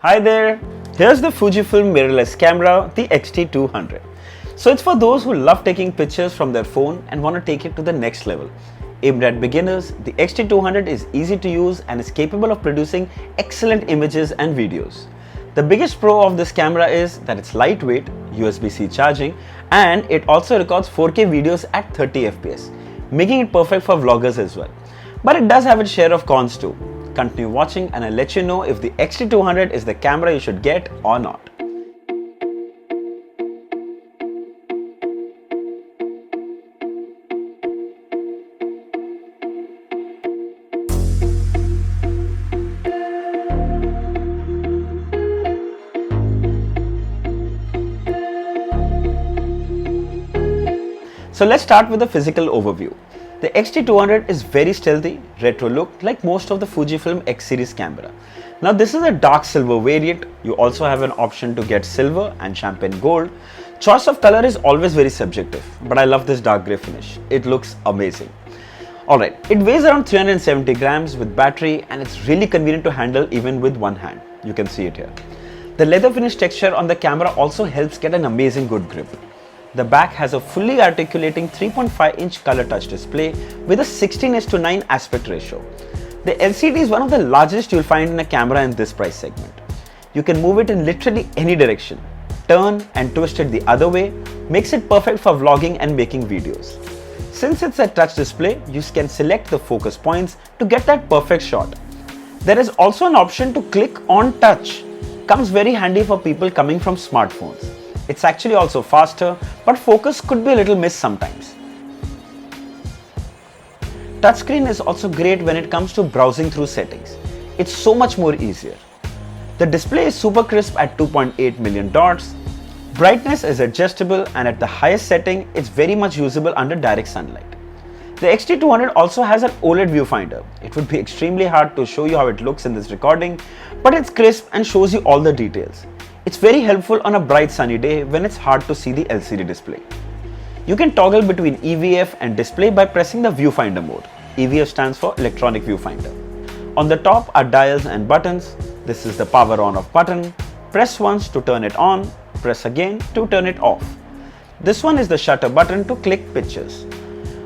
Hi there, here's the Fujifilm Mirrorless camera, the XT200. So it's for those who love taking pictures from their phone and want to take it to the next level. Aimed at beginners, the XT200 is easy to use and is capable of producing excellent images and videos. The biggest pro of this camera is that it's lightweight, USB-C charging, and it also records 4K videos at 30 fps, making it perfect for vloggers as well. But it does have its share of cons too. Continue watching and I'll let you know if the XT200 is the camera you should get or not. So let's start with the physical overview. The XT200 is very stealthy, retro look like most of the Fujifilm X series camera. Now this is a dark silver variant. You also have an option to get silver and champagne gold. Choice of color is always very subjective, but I love this dark grey finish. It looks amazing. Alright, it weighs around 370 grams with battery and it's really convenient to handle even with one hand. You can see it here. The leather finish texture on the camera also helps get an amazing good grip. The back has a fully articulating 3.5-inch color touch display with a 16:9 aspect ratio. The LCD is one of the largest you'll find in a camera in this price segment. You can move it in literally any direction. Turn and twist it the other way makes it perfect for vlogging and making videos. Since it's a touch display, you can select the focus points to get that perfect shot. There is also an option to click on touch. Comes very handy for people coming from smartphones. It's actually also faster, but focus could be a little missed sometimes. Touchscreen is also great when it comes to browsing through settings. It's so much more easier. The display is super crisp at 2.8 million dots. Brightness is adjustable and at the highest setting, it's very much usable under direct sunlight. The XT200 also has an OLED viewfinder. It would be extremely hard to show you how it looks in this recording, but it's crisp and shows you all the details. It's very helpful on a bright sunny day when it's hard to see the LCD display. You can toggle between EVF and display by pressing the viewfinder mode. EVF stands for electronic viewfinder. On the top are dials and buttons. This is the power on off button. Press once to turn it on, press again to turn it off. This one is the shutter button to click pictures.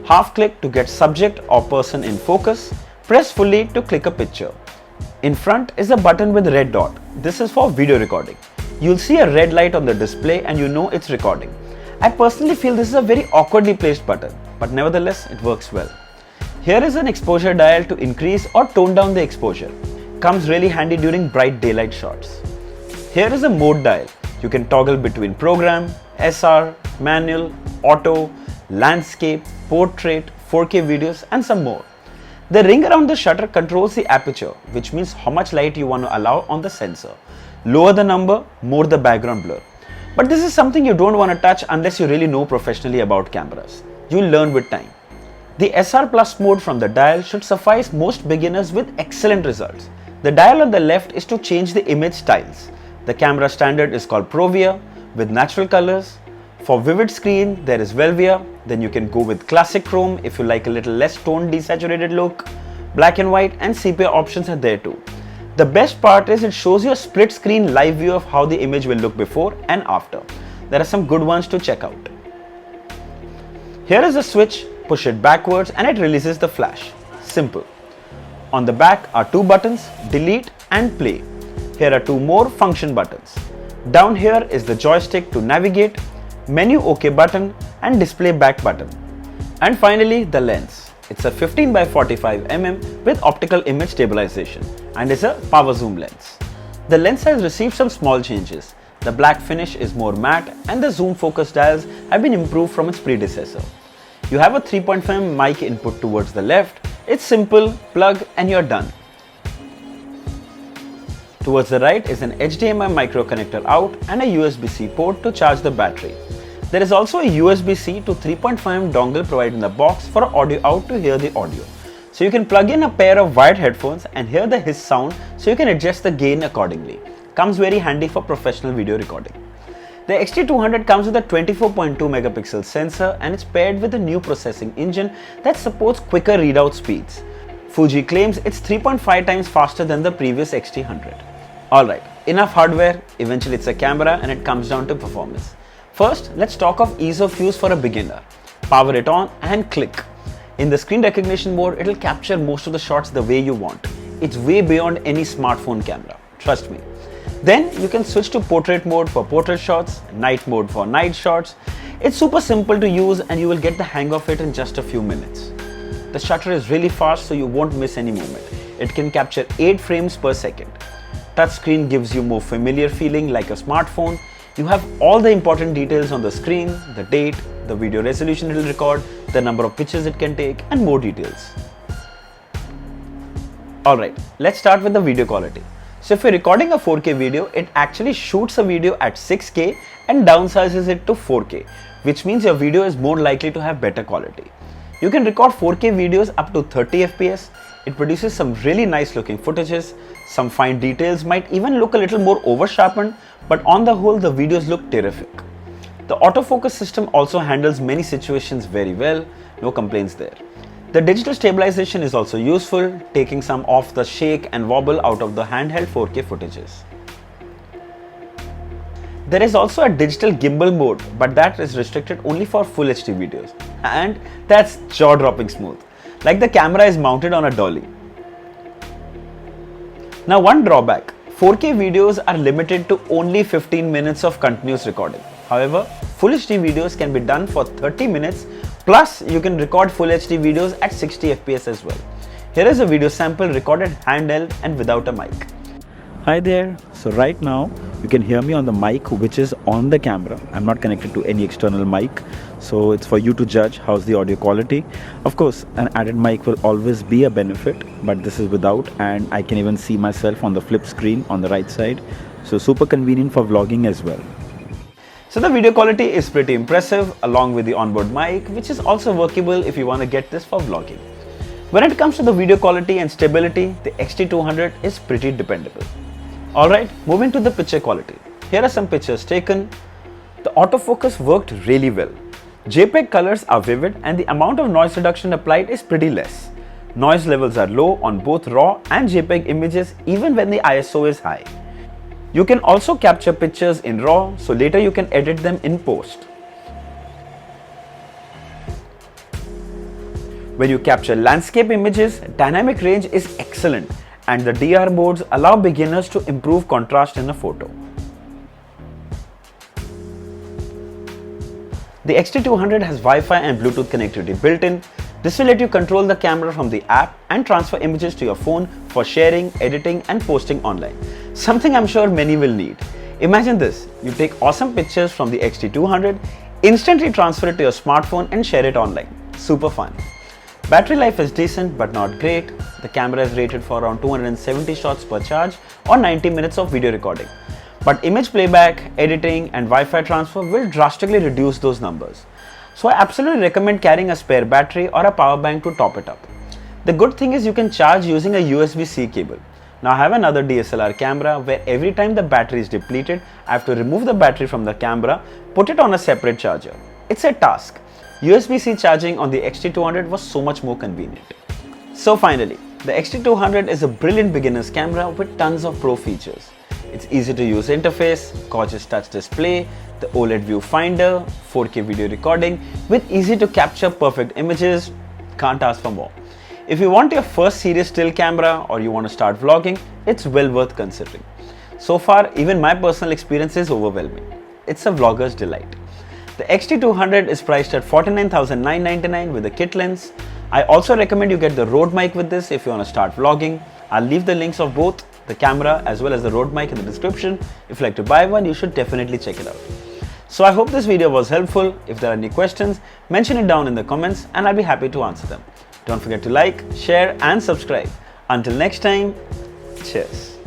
Half click to get subject or person in focus. Press fully to click a picture. In front is a button with red dot. This is for video recording. You'll see a red light on the display and you know it's recording. I personally feel this is a very awkwardly placed button, but nevertheless it works well. Here is an exposure dial to increase or tone down the exposure. Comes really handy during bright daylight shots. Here is a mode dial. You can toggle between program, SR, manual, auto, landscape, portrait, 4K videos and some more. The ring around the shutter controls the aperture, which means how much light you want to allow on the sensor. Lower the number, more the background blur. But this is something you don't want to touch unless you really know professionally about cameras. You'll learn with time. The SR Plus mode from the dial should suffice most beginners with excellent results. The dial on the left is to change the image styles. The camera standard is called Provia with natural colors. For vivid screen, there is Velvia. Then you can go with classic chrome if you like a little less toned desaturated look. Black and white and sepia options are there too. The best part is it shows you a split screen live view of how the image will look before and after. There are some good ones to check out. Here is a switch, push it backwards and it releases the flash. Simple. On the back are two buttons, delete and play. Here are two more function buttons. Down here is the joystick to navigate, menu OK button and display back button. And finally the lens. It's a 15x45mm with optical image stabilization and is a power zoom lens. The lens has received some small changes. The black finish is more matte and the zoom focus dials have been improved from its predecessor. You have a 3.5mm mic input towards the left. It's simple, plug and you're done. Towards the right is an HDMI micro connector out and a USB-C port to charge the battery. There is also a USB-C to 3.5mm dongle provided in the box for audio out to hear the audio. So you can plug in a pair of wired headphones and hear the hiss sound so you can adjust the gain accordingly. Comes very handy for professional video recording. The XT200 comes with a 24.2 megapixel sensor and it's paired with a new processing engine that supports quicker readout speeds. Fuji claims it's 3.5 times faster than the previous XT100. Alright, Enough hardware, eventually it's a camera and it comes down to performance. First, let's talk of ease of use for a beginner. Power it on and click. In the screen recognition mode, it'll capture most of the shots the way you want. It's way beyond any smartphone camera, trust me. Then you can switch to portrait mode for portrait shots, night mode for night shots. It's super simple to use and you will get the hang of it in just a few minutes. The shutter is really fast so you won't miss any movement. It can capture 8 frames per second. Touchscreen gives you more familiar feeling like a smartphone. You have all the important details on the screen, the date, the video resolution it will record, the number of pictures it can take and more details. Alright, let's start with the video quality. So if you're recording a 4K video, it actually shoots a video at 6K and downsizes it to 4K, which means your video is more likely to have better quality. You can record 4K videos up to 30 FPS. It produces some really nice looking footages. Some fine details might even look a little more over sharpened, but on the whole the videos look terrific. The autofocus system also handles many situations very well, no complaints there. The digital stabilization is also useful, taking some of the shake and wobble out of the handheld 4K footages. There is also a digital gimbal mode, but that is restricted only for Full HD videos, and that's jaw-dropping smooth, like the camera is mounted on a dolly. Now one drawback, 4K videos are limited to only 15 minutes of continuous recording. However, Full HD videos can be done for 30 minutes, plus you can record Full HD videos at 60 FPS as well. Here is a video sample recorded handheld and without a mic. Hi there. So right now you can hear me on the mic which is on the camera. I'm not connected to any external mic, so it's for you to judge how's the audio quality. Of course, an added mic will always be a benefit, but this is without, and I can even see myself on the flip screen on the right side. So super convenient for vlogging as well. So the video quality is pretty impressive along with the onboard mic, which is also workable if you want to get this for vlogging. When it comes to the video quality and stability, the XT200 is pretty dependable. Alright, moving to the picture quality. Here are some pictures taken. The autofocus worked really well. JPEG colors are vivid and the amount of noise reduction applied is pretty less. Noise levels are low on both RAW and JPEG images even when the ISO is high. You can also capture pictures in RAW, so later you can edit them in post. When you capture landscape images, dynamic range is excellent and the DR modes allow beginners to improve contrast in a photo. The XT200 has Wi-Fi and Bluetooth connectivity built in. This will let you control the camera from the app and transfer images to your phone for sharing, editing and posting online. Something I'm sure many will need. Imagine this, you take awesome pictures from the XT200, instantly transfer it to your smartphone and share it online. Super fun. Battery life is decent but not great. The camera is rated for around 270 shots per charge or 90 minutes of video recording. But image playback, editing and Wi-Fi transfer will drastically reduce those numbers. So I absolutely recommend carrying a spare battery or a power bank to top it up. The good thing is you can charge using a USB-C cable. Now I have another DSLR camera where every time the battery is depleted, I have to remove the battery from the camera, put it on a separate charger. It's a task. USB-C charging on the XT200 was so much more convenient. So finally, the XT200 is a brilliant beginner's camera with tons of pro features. It's easy to use interface, gorgeous touch display, the OLED viewfinder, 4K video recording with easy to capture perfect images. Can't ask for more. If you want your first serious still camera or you want to start vlogging, it's well worth considering. So far, even my personal experience is overwhelming. It's a vlogger's delight. The XT200 is priced at $49,999 with a kit lens. I also recommend you get the Rode mic with this if you want to start vlogging. I'll leave the links of both the camera as well as the Rode mic in the description. If you'd like to buy one, you should definitely check it out. So I hope this video was helpful. If there are any questions, mention it down in the comments and I'll be happy to answer them. Don't forget to like, share and subscribe. Until next time, cheers.